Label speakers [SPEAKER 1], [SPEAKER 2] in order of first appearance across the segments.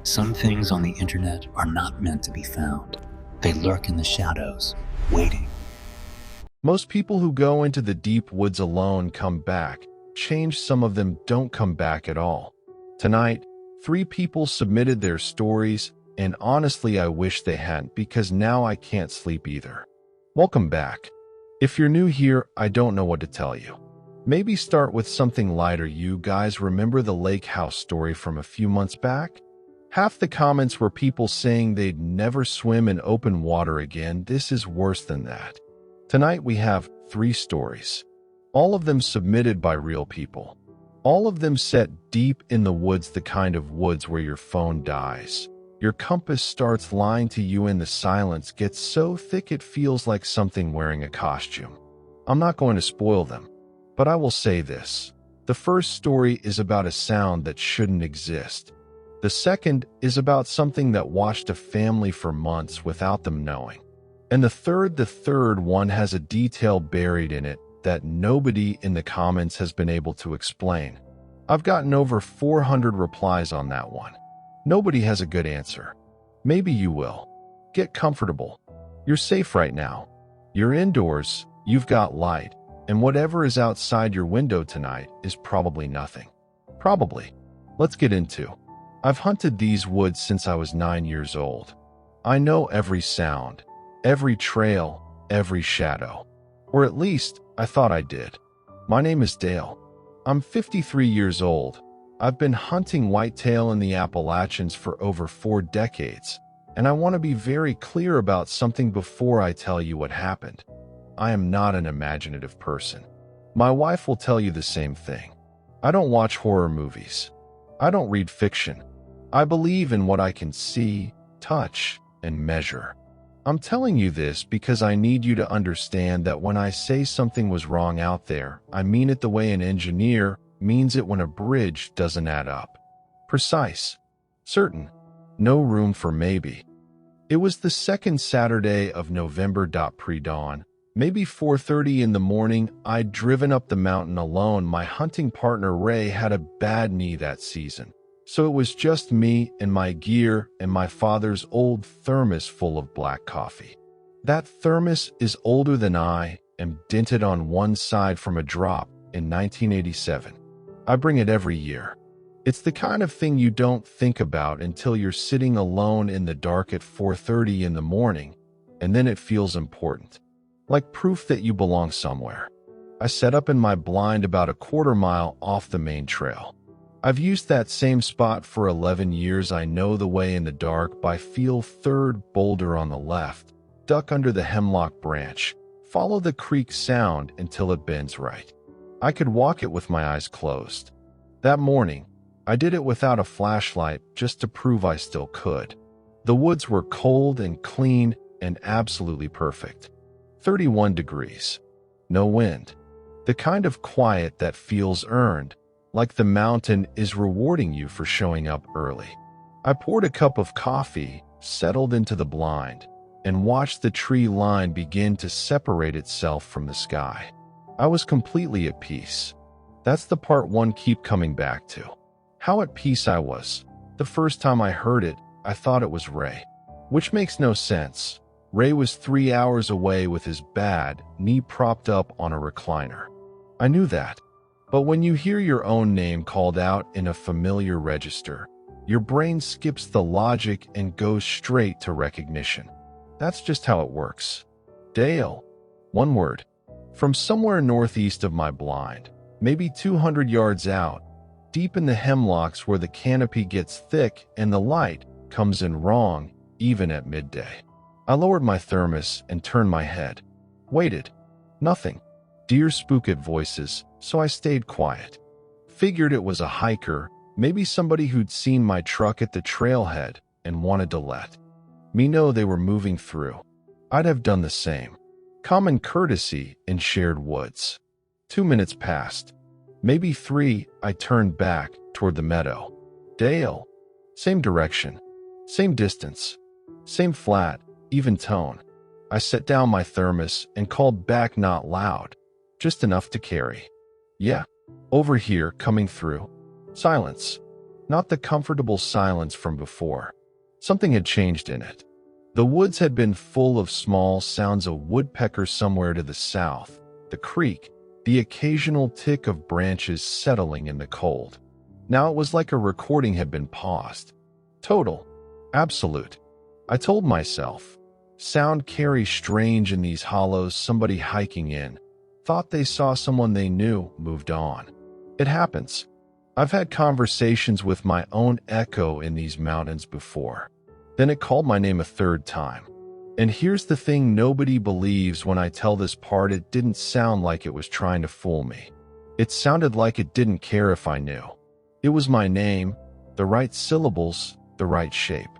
[SPEAKER 1] Some things on the internet are not meant to be found. They lurk in the shadows, waiting.
[SPEAKER 2] Most people who go into the deep woods alone come back. Change, some of them don't come back at all. Tonight, 3 people submitted their stories, and honestly I wish they hadn't, because now I can't sleep either. Welcome back. If you're new here, I don't know what to tell you. Maybe start with something lighter. You guys remember the lake house story from a few months back? Half the comments were people saying they'd never swim in open water again. This is worse than that. Tonight we have 3 stories. All of them submitted by real people. All of them set deep in the woods, the kind of woods where your phone dies. Your compass starts lying to you and the silence gets so thick it feels like something wearing a costume. I'm not going to spoil them, but I will say this. The first story is about a sound that shouldn't exist. The second is about something that watched a family for months without them knowing. And the third one has a detail buried in it that nobody in the comments has been able to explain. I've gotten over 400 replies on that one. Nobody has a good answer. Maybe you will. Get comfortable. You're safe right now. You're indoors, you've got light, and whatever is outside your window tonight is probably nothing. Probably. Let's get into. I've hunted these woods since I was 9 years old. I know every sound, every trail, every shadow. Or at least, I thought I did. My name is Dale. I'm 53 years old. I've been hunting whitetail in the Appalachians for over 4 decades, and I want to be very clear about something before I tell you what happened. I am not an imaginative person. My wife will tell you the same thing. I don't watch horror movies. I don't read fiction. I believe in what I can see, touch, and measure. I'm telling you this because I need you to understand that when I say something was wrong out there, I mean it the way an engineer means it when a bridge doesn't add up. Precise. Certain. No room for maybe. It was the second Saturday of November. Pre-dawn, maybe 4:30 in the morning. I'd driven up the mountain alone. My hunting partner Ray had a bad knee that season, so it was just me and my gear and my father's old thermos full of black coffee. That thermos is older than I am, dented on one side from a drop in 1987. I bring it every year. It's the kind of thing you don't think about until you're sitting alone in the dark at 4:30 in the morning, and then it feels important. Like proof that you belong somewhere. I set up in my blind about a quarter mile off the main trail. I've used that same spot for 11 years. I know the way in the dark by feel. Third boulder on the left. Duck under the hemlock branch. Follow the creek sound until it bends right. I could walk it with my eyes closed. That morning, I did it without a flashlight just to prove I still could. The woods were cold and clean and absolutely perfect. 31 degrees. No wind. The kind of quiet that feels earned, like the mountain is rewarding you for showing up early. I poured a cup of coffee, settled into the blind, and watched the tree line begin to separate itself from the sky. I was completely at peace. That's the part one keep coming back to. How at peace I was. The first time I heard it, I thought it was Ray. Which makes no sense. Ray was 3 hours away with his bad knee propped up on a recliner. I knew that. But when you hear your own name called out in a familiar register, your brain skips the logic and goes straight to recognition. That's just how it works. Dale. One word. From somewhere northeast of my blind, maybe 200 yards out, deep in the hemlocks where the canopy gets thick and the light comes in wrong, even at midday. I lowered my thermos and turned my head. Waited. Nothing. Deer spooked voices, so I stayed quiet. Figured it was a hiker, maybe somebody who'd seen my truck at the trailhead and wanted to let me know they were moving through. I'd have done the same. Common courtesy in shared woods. 2 minutes passed. Maybe 3, I turned back toward the meadow. Dale. Same direction. Same distance. Same flat, even tone. I set down my thermos and called back, not loud, just enough to carry. Yeah. Over here, coming through. Silence. not the comfortable silence from before. Something had changed in it. The woods had been full of small sounds, a woodpecker somewhere to the south, the creek, the occasional tick of branches settling in the cold. Now it was like a recording had been paused. Total. Absolute. I told myself. Sound carries strange in these hollows. Somebody hiking in. Thought they saw someone they knew, moved on. It happens. I've had conversations with my own echo in these mountains before. Then it called my name a third time. And here's the thing nobody believes when I tell this part: it didn't sound like it was trying to fool me. It sounded like it didn't care if I knew. It was my name, the right syllables, the right shape.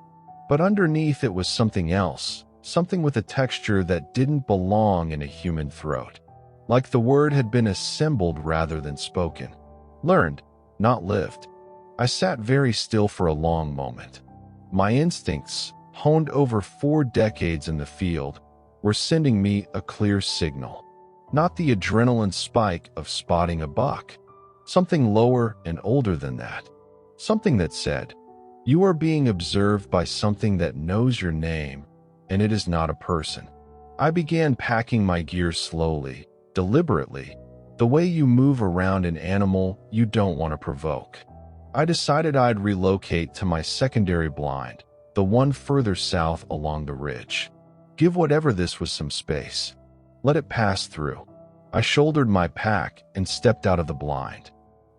[SPEAKER 2] But underneath it was something else, something with a texture that didn't belong in a human throat. Like the word had been assembled rather than spoken. Learned, not lived. I sat very still for a long moment. My instincts, honed over 4 decades in the field, were sending me a clear signal. Not the adrenaline spike of spotting a buck. Something lower and older than that. Something that said, you are being observed by something that knows your name, and it is not a person. I began packing my gear slowly, deliberately, the way you move around an animal you don't want to provoke. I decided I'd relocate to my secondary blind, the one further south along the ridge. Give whatever this was some space. Let it pass through. I shouldered my pack and stepped out of the blind.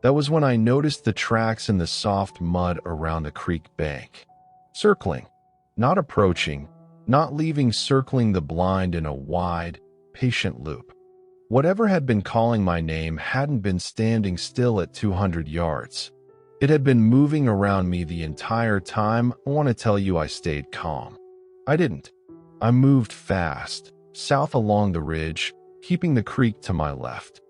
[SPEAKER 2] That was when I noticed the tracks in the soft mud around the creek bank. Circling, not approaching, not leaving, circling the blind in a wide, patient loop. Whatever had been calling my name hadn't been standing still at 200 yards. It had been moving around me the entire time. I want to tell you I stayed calm. I didn't. I moved fast, south along the ridge, keeping the creek to my left.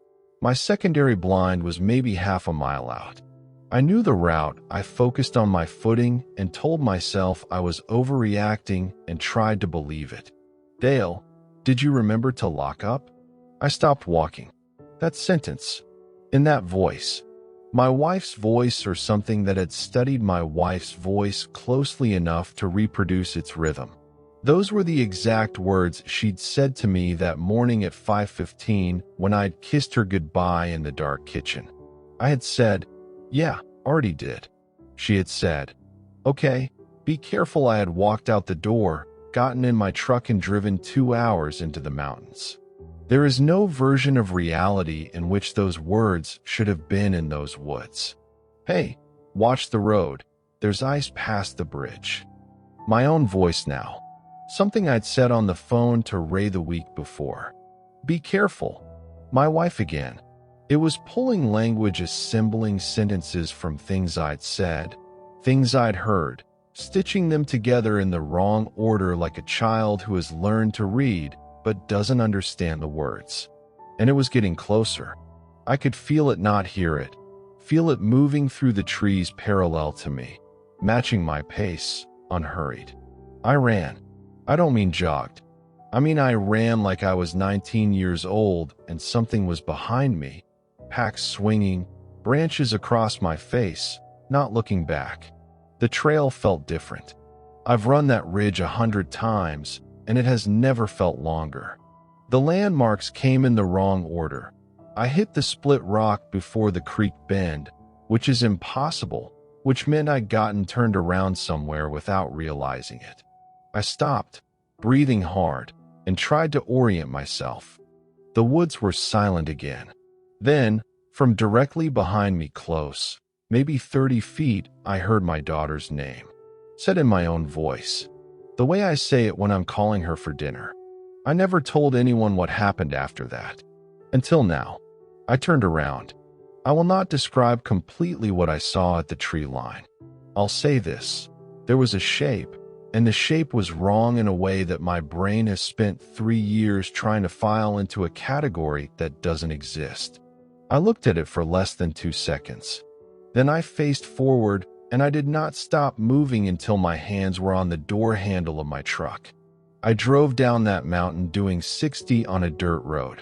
[SPEAKER 2] My secondary blind was maybe half a mile out. I knew the route. I focused on my footing and told myself I was overreacting and tried to believe it. Dale, did you remember to lock up? I stopped walking. That sentence, in that voice, my wife's voice, or something that had studied my wife's voice closely enough to reproduce its rhythm. Those were the exact words she'd said to me that morning at 5:15 when I'd kissed her goodbye in the dark kitchen. I had said, yeah, already did. She had said, okay, be careful. I had walked out the door, gotten in my truck and driven 2 hours into the mountains. There is no version of reality in which those words should have been in those woods. Hey, watch the road. There's ice past the bridge. My own voice now. Something I'd said on the phone to Ray the week before. Be careful. My wife again. It was pulling language, assembling sentences from things I'd said, things I'd heard, stitching them together in the wrong order like a child who has learned to read but doesn't understand the words. And it was getting closer. I could feel it, not hear it. Feel it moving through the trees parallel to me, matching my pace, unhurried. I ran. I don't mean jogged. I mean I ran like I was 19 years old and something was behind me, pack swinging, branches across my face, not looking back. The trail felt different. I've run that ridge 100 times, and it has never felt longer. The landmarks came in the wrong order. I hit the split rock before the creek bend, which is impossible, which meant I'd gotten turned around somewhere without realizing it. I stopped, breathing hard, and tried to orient myself. The woods were silent again. Then, from directly behind me, close, maybe 30 feet, I heard my daughter's name, said in my own voice, the way I say it when I'm calling her for dinner. I never told anyone what happened after that. Until now. I turned around. I will not describe completely what I saw at the tree line. I'll say this. There was a shape, and the shape was wrong in a way that my brain has spent 3 years trying to file into a category that doesn't exist. I looked at it for less than 2 seconds. Then I faced forward, and I did not stop moving until my hands were on the door handle of my truck. I drove down that mountain doing 60 on a dirt road.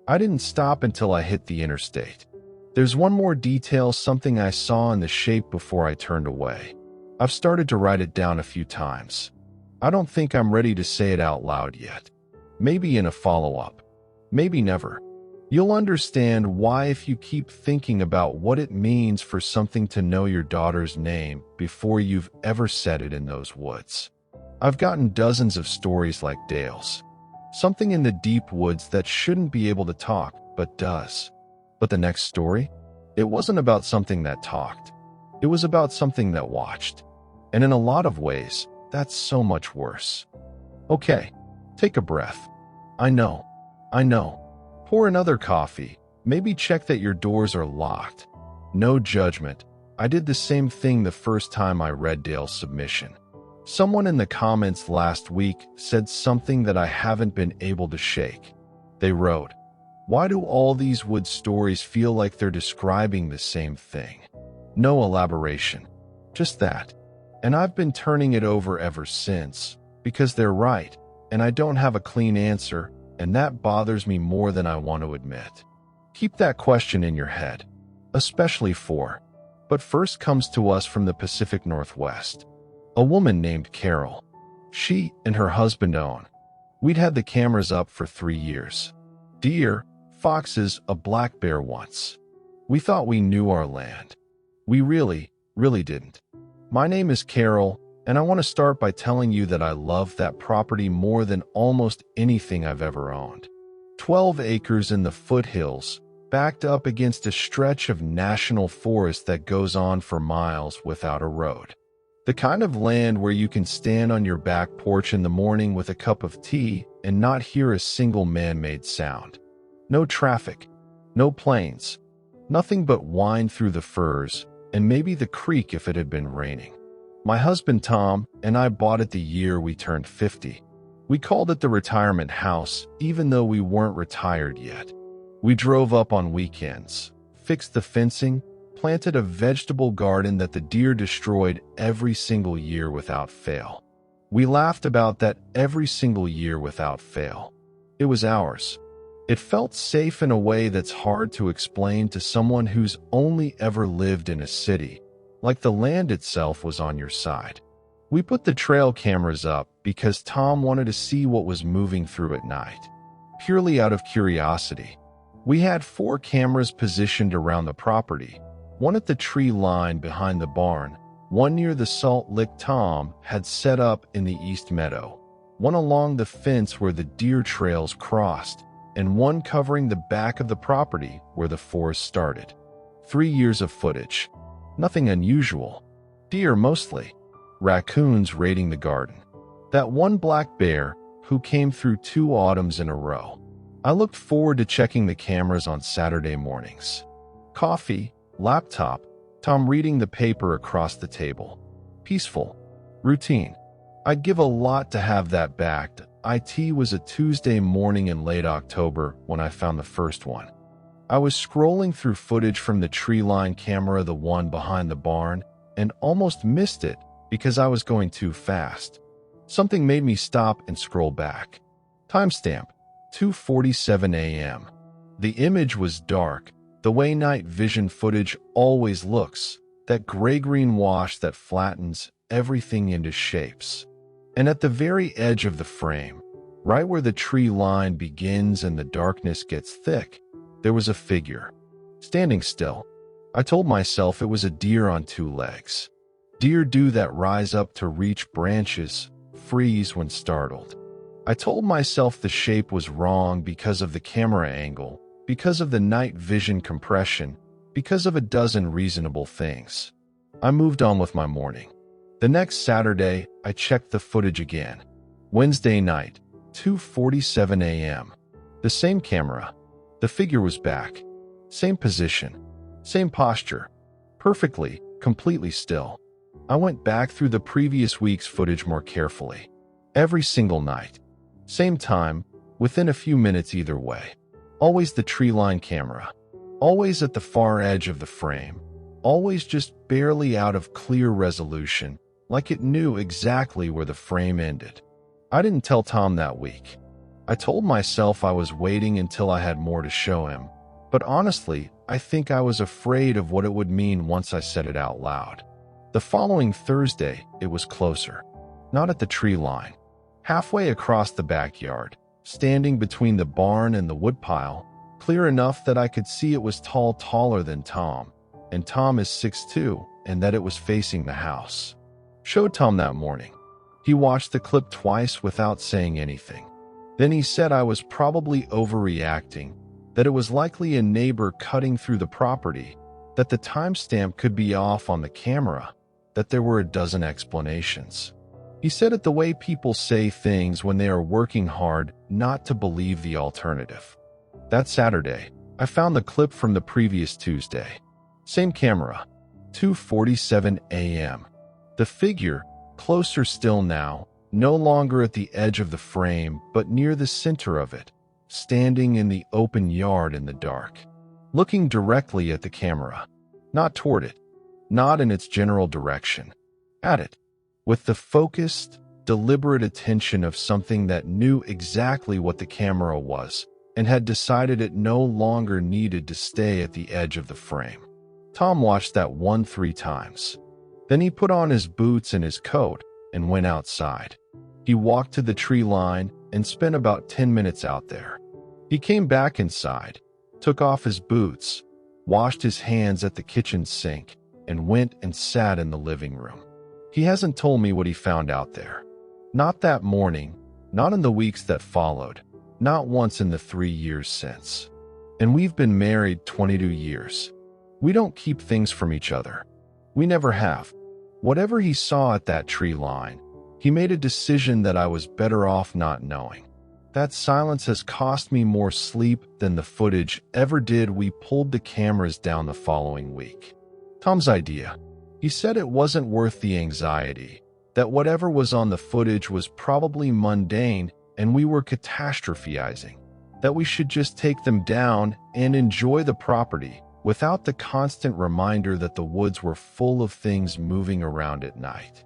[SPEAKER 2] I didn't stop until I hit the interstate. There's one more detail, something I saw in the shape before I turned away. I've started to write it down a few times. I don't think I'm ready to say it out loud yet. Maybe in a follow-up. Maybe never. You'll understand why if you keep thinking about what it means for something to know your daughter's name before you've ever said it in those woods. I've gotten dozens of stories like Dale's. Something in the deep woods that shouldn't be able to talk, but does. But the next story? It wasn't about something that talked. It was about something that watched. And in a lot of ways, that's so much worse. Okay, take a breath. I know. Pour another coffee. Maybe check that your doors are locked. No judgment. I did the same thing the first time I read Dale's submission. Someone in the comments last week said something that I haven't been able to shake. They wrote, "Why do all these wood stories feel like they're describing the same thing? No elaboration. Just that." And I've been turning it over ever since, because they're right, and I don't have a clean answer, and that bothers me more than I want to admit. Keep that question in your head, especially but first comes to us from the Pacific Northwest. A woman named Carol. She and her husband own. We'd had the cameras up for 3 years. Deer, foxes, a black bear once. We thought we knew our land. We really didn't. My name is Carol, and I want to start by telling you that I love that property more than almost anything I've ever owned. 12 acres in the foothills, backed up against a stretch of national forest that goes on for miles without a road. The kind of land where you can stand on your back porch in the morning with a cup of tea and not hear a single man-made sound. No traffic, no planes, nothing but wind through the firs, and maybe the creek if it had been raining. My husband Tom and I bought it the year we turned 50. We called it the retirement house, even though we weren't retired yet. We drove up on weekends, fixed the fencing, planted a vegetable garden that the deer destroyed every single year without fail. We laughed about that every single year without fail. It was ours. It felt safe in a way that's hard to explain to someone who's only ever lived in a city, like the land itself was on your side. We put the trail cameras up because Tom wanted to see what was moving through at night, purely out of curiosity. We had 4 cameras positioned around the property, one at the tree line behind the barn, one near the salt lick Tom had set up in the east meadow, one along the fence where the deer trails crossed, and one covering the back of the property where the forest started. 3 years of footage. Nothing unusual. Deer mostly. Raccoons raiding the garden. That one black bear who came through 2 autumns in a row. I looked forward to checking the cameras on Saturday mornings. Coffee, laptop, Tom reading the paper across the table. Peaceful. Routine. I'd give a lot to have that back. It was a Tuesday morning in late October when I found the first one. I was scrolling through footage from the tree line camera, the one behind the barn, and almost missed it because I was going too fast. Something made me stop and scroll back. Timestamp, 2:47 a.m. The image was dark, the way night vision footage always looks, that gray-green wash that flattens everything into shapes. And at the very edge of the frame, right where the tree line begins and the darkness gets thick, there was a figure, standing still. I told myself it was a deer on 2 legs. Deer do that, rise up to reach branches, freeze when startled. I told myself the shape was wrong because of the camera angle, because of the night vision compression, because of a dozen reasonable things. I moved on with my morning. The next Saturday, I checked the footage again. Wednesday night, 2:47 a.m. The same camera. The figure was back. Same position. Same posture. Perfectly, completely still. I went back through the previous week's footage more carefully. Every single night. Same time, within a few minutes either way. Always the tree line camera. Always at the far edge of the frame. Always just barely out of clear resolution, like it knew exactly where the frame ended. I didn't tell Tom that week. I told myself I was waiting until I had more to show him, but honestly, I think I was afraid of what it would mean once I said it out loud. The following Thursday, it was closer. Not at the tree line. Halfway across the backyard, standing between the barn and the woodpile, clear enough that I could see it was taller than Tom, and Tom is 6'2", and that it was facing the house. Showed Tom that morning. He watched the clip twice without saying anything. Then he said I was probably overreacting, that it was likely a neighbor cutting through the property, that the timestamp could be off on the camera, that there were a dozen explanations. He said it the way people say things when they are working hard not to believe the alternative. That Saturday, I found the clip from the previous Tuesday. Same camera, 2:47 a.m. The figure, closer still now, no longer at the edge of the frame but near the center of it, standing in the open yard in the dark, looking directly at the camera, not toward it, not in its general direction, at it, with the focused, deliberate attention of something that knew exactly what the camera was and had decided it no longer needed to stay at the edge of the frame. Tom watched that 3 times. Then he put on his boots and his coat and went outside. He walked to the tree line and spent about 10 minutes out there. He came back inside, took off his boots, washed his hands at the kitchen sink, and went and sat in the living room. He hasn't told me what he found out there. Not that morning, not in the weeks that followed, not once in the 3 years since. And we've been married 22 years. We don't keep things from each other. We never have. Whatever he saw at that tree line, he made a decision that I was better off not knowing. That silence has cost me more sleep than the footage ever did. We pulled the cameras down the following week. Tom's idea. He said it wasn't worth the anxiety, that whatever was on the footage was probably mundane and we were catastrophizing, that we should just take them down and enjoy the property without the constant reminder that the woods were full of things moving around at night.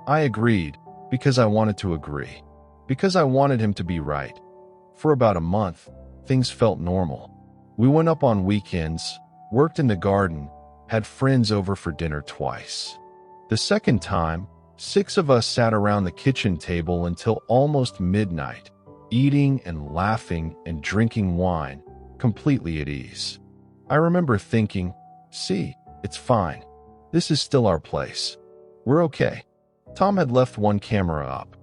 [SPEAKER 2] I agreed because I wanted to agree, because I wanted him to be right. For about a month, things felt normal. We went up on weekends, worked in the garden, had friends over for dinner twice. The second time, 6 of us sat around the kitchen table until almost midnight, eating and laughing and drinking wine, completely at ease. I remember thinking, see, it's fine. This is still our place. We're okay. Tom had left one camera up,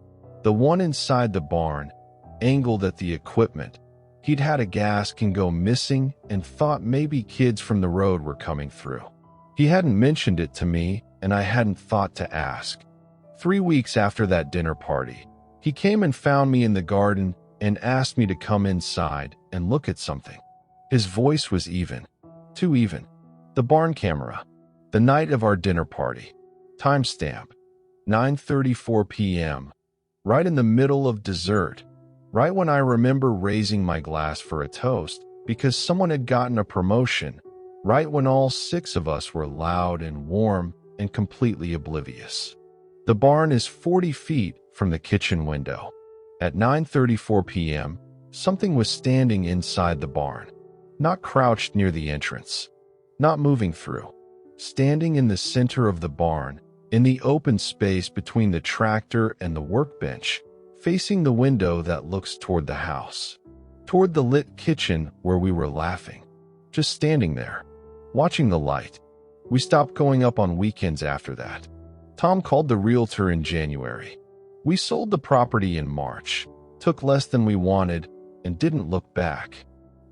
[SPEAKER 2] the one inside the barn, angled at the equipment. He'd had a gas can go missing and thought maybe kids from the road were coming through. He hadn't mentioned it to me, and I hadn't thought to ask. 3 weeks after that dinner party, he came and found me in the garden and asked me to come inside and look at something. His voice was even, too even. The barn camera. The night of our dinner party. Timestamp. 9:34 p.m. Right in the middle of dessert. Right when I remember raising my glass for a toast because someone had gotten a promotion. Right when all 6 of us were loud and warm and completely oblivious. The barn is 40 feet from the kitchen window. At 9:34 p.m., something was standing inside the barn. Not crouched near the entrance. Not moving through. Standing in the center of the barn, in the open space between the tractor and the workbench, facing the window that looks toward the house. Toward the lit kitchen where we were laughing. Just standing there. Watching the light. We stopped going up on weekends after that. Tom called the realtor in January. We sold the property in March, took less than we wanted, and didn't look back.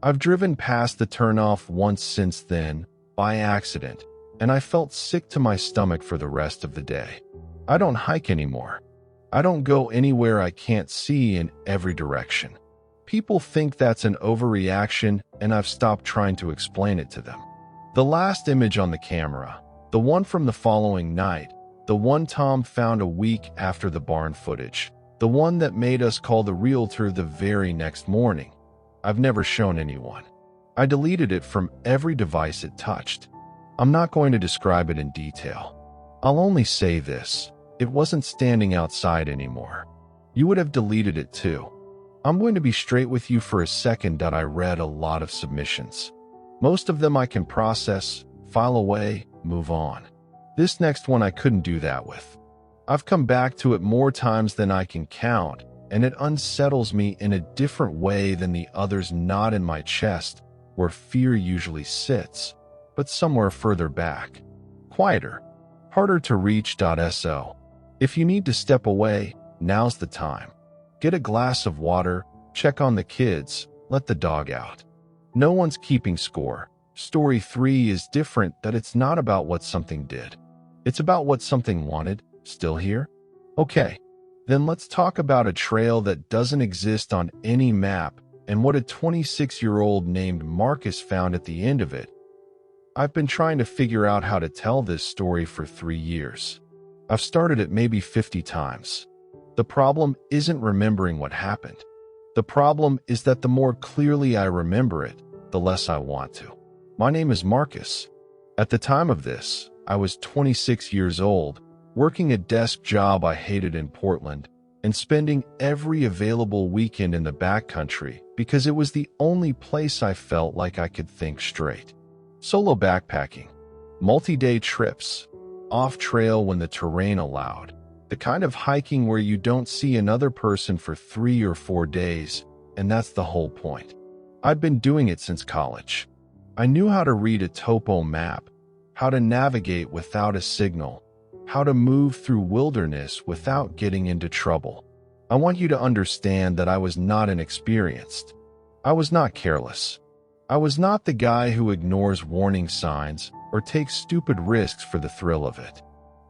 [SPEAKER 2] I've driven past the turnoff once since then, by accident, and I felt sick to my stomach for the rest of the day. I don't hike anymore. I don't go anywhere I can't see in every direction. People think that's an overreaction, and I've stopped trying to explain it to them. The last image on the camera, the one from the following night, the one Tom found a week after the barn footage, the one that made us call the realtor the very next morning, I've never shown anyone. I deleted it from every device it touched. I'm not going to describe it in detail. I'll only say this, it wasn't standing outside anymore. You would have deleted it too. I'm going to be straight with you for a second that I read a lot of submissions. Most of them I can process, file away, move on. This next one I couldn't do that with. I've come back to it more times than I can count, and it unsettles me in a different way than the others, not in my chest, where fear usually sits, but somewhere further back. Quieter, harder to reach. So, if you need to step away, now's the time. Get a glass of water, check on the kids, let the dog out. No one's keeping score. Story 3 is different, that it's not about what something did. It's about what something wanted. Still here? Okay, then let's talk about a trail that doesn't exist on any map and what a 26-year-old named Marcus found at the end of it. I've been trying to figure out how to tell this story for 3 years. I've started it maybe 50 times. The problem isn't remembering what happened. The problem is that the more clearly I remember it, the less I want to. My name is Marcus. At the time of this, I was 26 years old, working a desk job I hated in Portland, and spending every available weekend in the backcountry because it was the only place I felt like I could think straight. Solo backpacking, multi-day trips, off-trail when the terrain allowed, the kind of hiking where you don't see another person for 3 or 4 days, and that's the whole point. I'd been doing it since college. I knew how to read a topo map, how to navigate without a signal, how to move through wilderness without getting into trouble. I want you to understand that I was not inexperienced. I was not careless. I was not the guy who ignores warning signs or takes stupid risks for the thrill of it.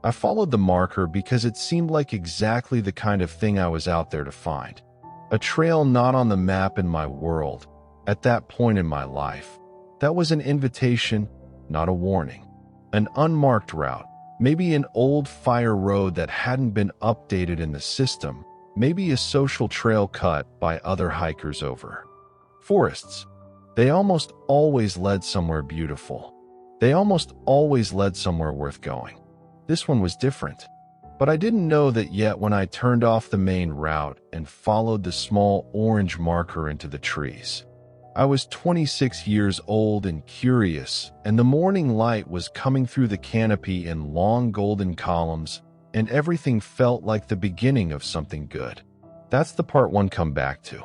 [SPEAKER 2] I followed the marker because it seemed like exactly the kind of thing I was out there to find. A trail not on the map in my world, at that point in my life. That was an invitation, not a warning. An unmarked route, maybe an old fire road that hadn't been updated in the system, maybe a social trail cut by other hikers over. Forests. They almost always led somewhere beautiful. They almost always led somewhere worth going. This one was different. But I didn't know that yet when I turned off the main route and followed the small orange marker into the trees. I was 26 years old and curious, and the morning light was coming through the canopy in long golden columns, and everything felt like the beginning of something good. That's the part one come back to.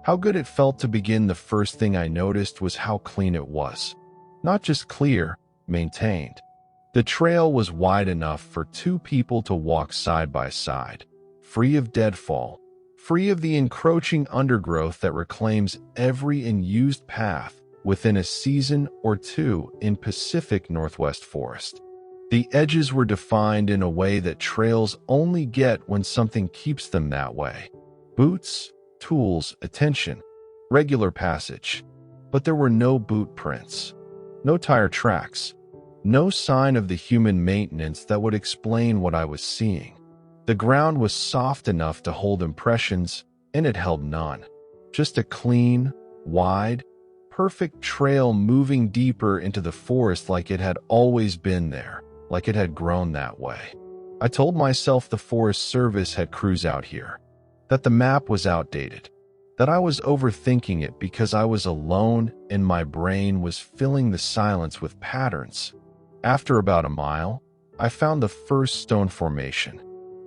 [SPEAKER 2] How good it felt to begin. The first thing I noticed was how clean it was. Not just clear, maintained. The trail was wide enough for 2 people to walk side by side, free of deadfall, free of the encroaching undergrowth that reclaims every unused path within a season or 2 in Pacific Northwest forest. The edges were defined in a way that trails only get when something keeps them that way. Boots, tools, attention, regular passage. But there were no boot prints, no tire tracks, no sign of the human maintenance that would explain what I was seeing. The ground was soft enough to hold impressions, and it held none. Just a clean, wide, perfect trail moving deeper into the forest like it had always been there, like it had grown that way. I told myself the Forest Service had crews out here, that the map was outdated, that I was overthinking it because I was alone and my brain was filling the silence with patterns. After about a mile, I found the first stone formation.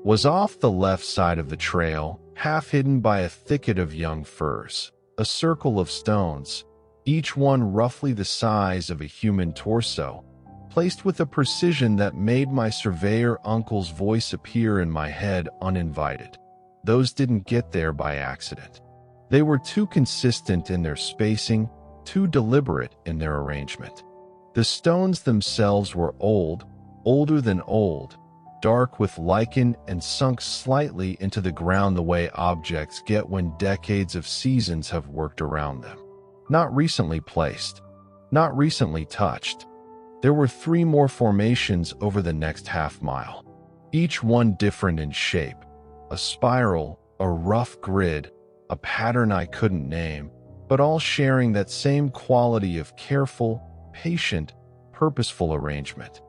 [SPEAKER 2] Was off the left side of the trail, half hidden by a thicket of young firs, a circle of stones, each one roughly the size of a human torso, placed with a precision that made my surveyor uncle's voice appear in my head uninvited. Those didn't get there by accident. They were too consistent in their spacing, too deliberate in their arrangement. The stones themselves were old, older than old, dark with lichen and sunk slightly into the ground the way objects get when decades of seasons have worked around them. Not recently placed, not recently touched. There were 3 more formations over the next half mile, each one different in shape, a spiral, a rough grid, a pattern I couldn't name, but all sharing that same quality of careful, patient, purposeful arrangement.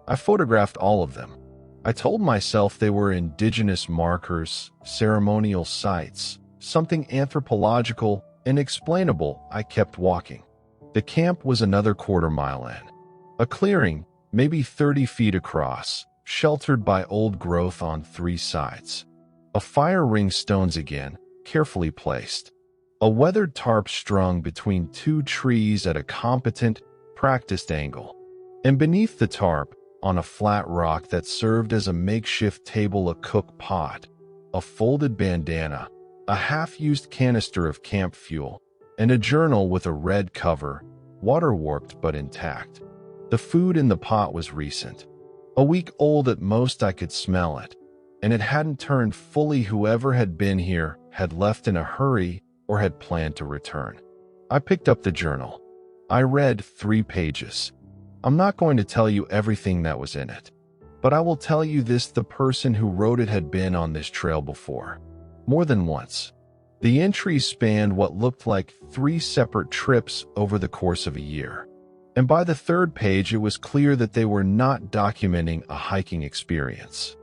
[SPEAKER 2] I photographed all of them. I told myself they were indigenous markers, ceremonial sites, something anthropological, inexplainable. I kept walking. The camp was another quarter-mile in. A clearing, maybe 30 feet across, sheltered by old growth on 3 sides. A fire ring stones again, carefully placed. A weathered tarp strung between 2 trees at a competent, practiced angle. And beneath the tarp, on a flat rock that served as a makeshift table, a cook pot, a folded bandana, a half-used canister of camp fuel, and a journal with a red cover, water-warped but intact. The food in the pot was recent. A week old at most. I could smell it, and it hadn't turned fully. Whoever had been here had left in a hurry or had planned to return. I picked up the journal. I read 3 pages. I'm not going to tell you everything that was in it, but I will tell you this: the person who wrote it had been on this trail before, more than once. The entries spanned what looked like 3 separate trips over the course of a year. And by the 3rd page, it was clear that they were not documenting a hiking experience.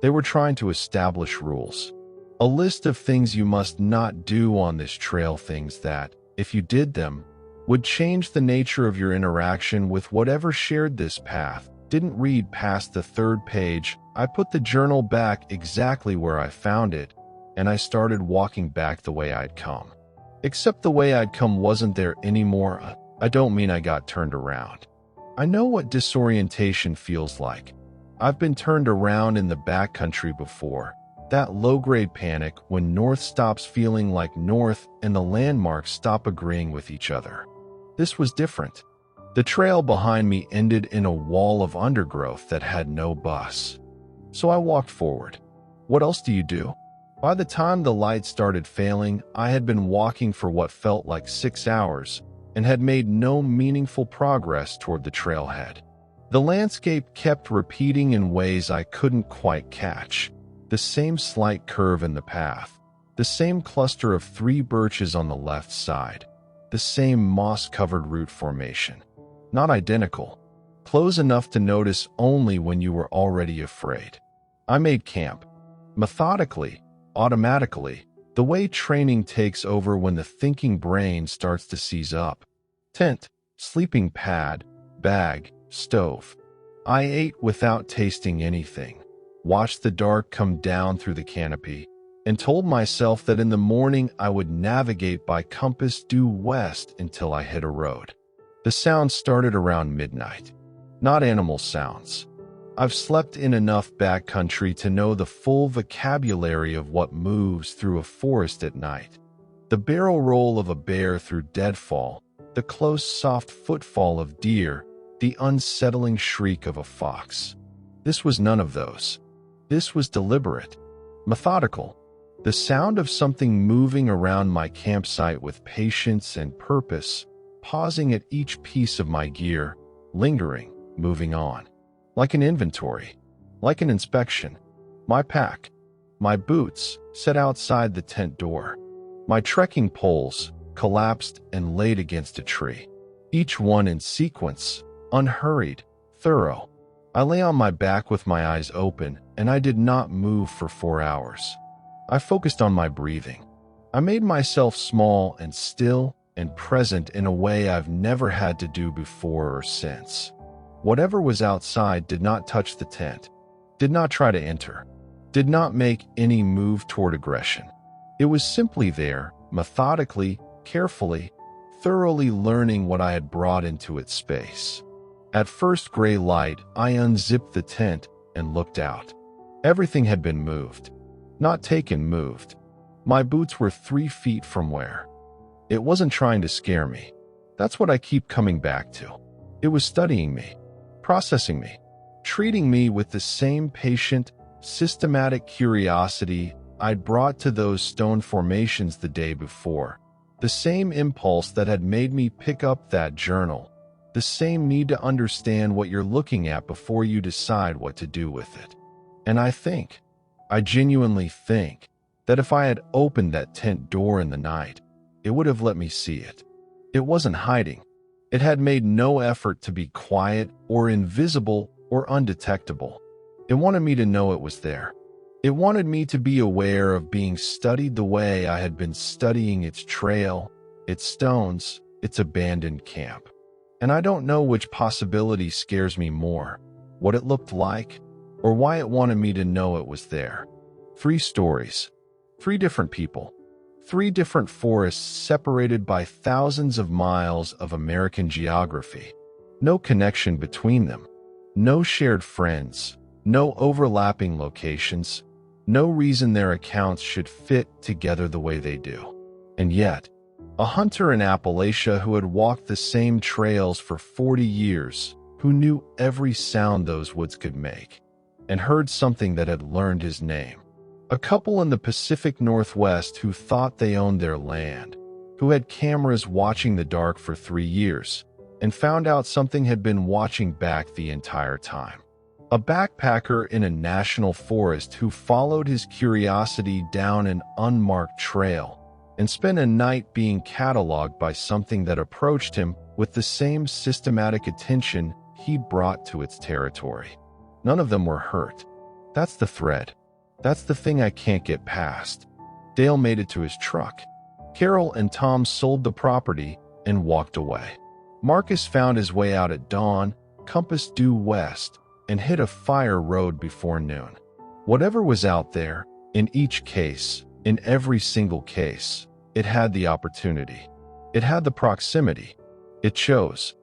[SPEAKER 2] They were trying to establish rules. A list of things you must not do on this trail, things that, if you did them, would change the nature of your interaction with whatever shared this path. Didn't read past the 3rd page. I put the journal back exactly where I found it, and I started walking back the way I'd come. Except the way I'd come wasn't there anymore. I don't mean I got turned around. I know what disorientation feels like. I've been turned around in the backcountry before. That low-grade panic when north stops feeling like north and the landmarks stop agreeing with each other. This was different. The trail behind me ended in a wall of undergrowth that had no bus. So I walked forward. What else do you do? By the time the light started failing, I had been walking for what felt like 6 hours and had made no meaningful progress toward the trailhead. The landscape kept repeating in ways I couldn't quite catch. The same slight curve in the path, the same cluster of 3 birches on the left side, the same moss-covered root formation. Not identical, close enough to notice only when you were already afraid. I made camp. Methodically, automatically, the way training takes over when the thinking brain starts to seize up. Tent, sleeping pad, bag, stove. I ate without tasting anything, watched the dark come down through the canopy, and told myself that in the morning I would navigate by compass due west until I hit a road. The sounds started around midnight, not animal sounds. I've slept in enough backcountry to know the full vocabulary of what moves through a forest at night. The barrel roll of a bear through deadfall, the close soft footfall of deer, the unsettling shriek of a fox. This was none of those. This was deliberate, methodical. The sound of something moving around my campsite with patience and purpose, pausing at each piece of my gear, lingering, moving on. Like an inventory, like an inspection. My pack, my boots, set outside the tent door. My trekking poles, collapsed and laid against a tree. Each one in sequence, unhurried, thorough. I lay on my back with my eyes open, and I did not move for 4 hours. I focused on my breathing. I made myself small and still and present in a way I've never had to do before or since. Whatever was outside did not touch the tent, did not try to enter, did not make any move toward aggression. It was simply there, methodically, carefully, thoroughly learning what I had brought into its space. At first gray light, I unzipped the tent and looked out. Everything had been moved. Not taken, moved. My boots were 3 feet from where. It wasn't trying to scare me. That's what I keep coming back to. It was studying me, processing me, treating me with the same patient, systematic curiosity I'd brought to those stone formations the day before. The same impulse that had made me pick up that journal. The same need to understand what you're looking at before you decide what to do with it. And I genuinely think, that if I had opened that tent door in the night, it would have let me see it. It wasn't hiding. It had made no effort to be quiet or invisible or undetectable. It wanted me to know it was there. It wanted me to be aware of being studied the way I had been studying its trail, its stones, its abandoned camp. And I don't know which possibility scares me more, what it looked like, or why it wanted me to know it was there. 3 stories, 3 different people, 3 different forests separated by thousands of miles of American geography. No connection between them, no shared friends, no overlapping locations, no reason their accounts should fit together the way they do. And yet, a hunter in Appalachia who had walked the same trails for 40 years, who knew every sound those woods could make, and heard something that had learned his name. A couple in the Pacific Northwest who thought they owned their land, who had cameras watching the dark for 3 years, and found out something had been watching back the entire time. A backpacker in a national forest who followed his curiosity down an unmarked trail and spent a night being cataloged by something that approached him with the same systematic attention he brought to its territory. None of them were hurt. That's the thread. That's the thing I can't get past. Dale made it to his truck. Carol and Tom sold the property and walked away. Marcus found his way out at dawn, compassed due west, and hit a fire road before noon. Whatever was out there, in each case, in every single case, it had the opportunity. It had the proximity. It chose.